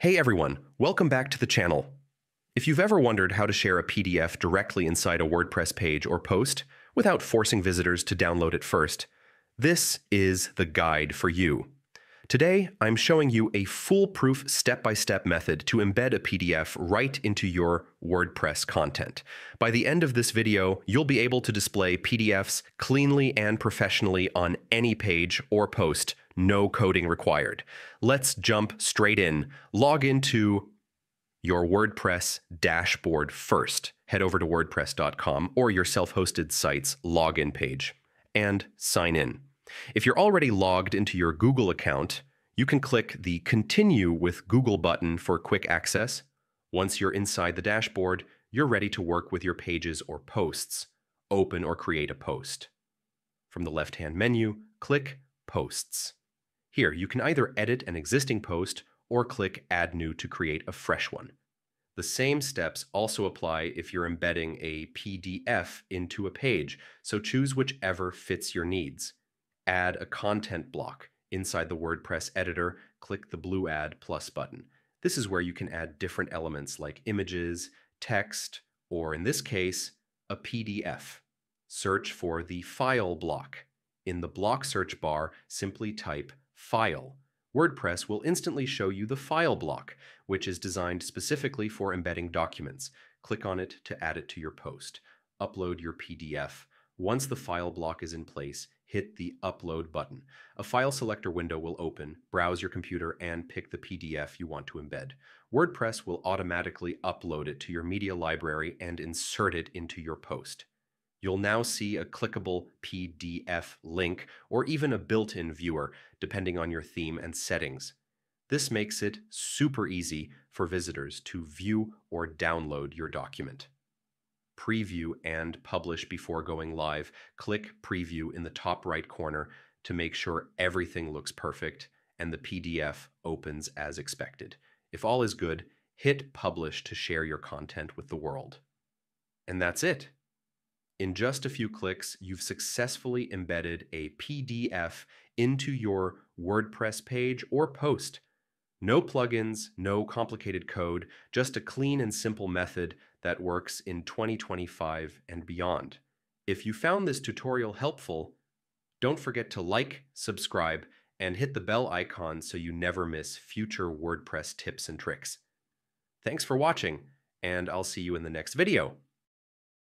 Hey everyone, welcome back to the channel. If you've ever wondered how to share a PDF directly inside a WordPress page or post without forcing visitors to download it first, this is the guide for you. Today, I'm showing you a foolproof step-by-step method to embed a PDF right into your WordPress content. By the end of this video, you'll be able to display PDFs cleanly and professionally on any page or post, no coding required. Let's jump straight in. Log into your WordPress dashboard first. Head over to wordpress.com or your self-hosted site's login page and sign in. If you're already logged into your Google account, you can click the Continue with Google button for quick access. Once you're inside the dashboard, you're ready to work with your pages or posts. Open or create a post. From the left-hand menu, click Posts. Here, you can either edit an existing post or click Add New to create a fresh one. The same steps also apply if you're embedding a PDF into a page, so choose whichever fits your needs. Add a content block. Inside the WordPress editor, click the blue Add Plus button. This is where you can add different elements like images, text, or in this case, a PDF. Search for the File block. In the block search bar, simply type File. WordPress will instantly show you the File block, which is designed specifically for embedding documents. Click on it to add it to your post. Upload your PDF. Once the file block is in place, hit the Upload button. A file selector window will open, browse your computer, and pick the PDF you want to embed. WordPress will automatically upload it to your media library and insert it into your post. You'll now see a clickable PDF link or even a built-in viewer, depending on your theme and settings. This makes it super easy for visitors to view or download your document. Preview and publish before going live. Click Preview in the top right corner to make sure everything looks perfect and the PDF opens as expected. If all is good, hit Publish to share your content with the world. And that's it. In just a few clicks, you've successfully embedded a PDF into your WordPress page or post. No plugins, no complicated code, just a clean and simple method that works in 2025 and beyond. If you found this tutorial helpful, don't forget to like, subscribe, and hit the bell icon so you never miss future WordPress tips and tricks. Thanks for watching, and I'll see you in the next video.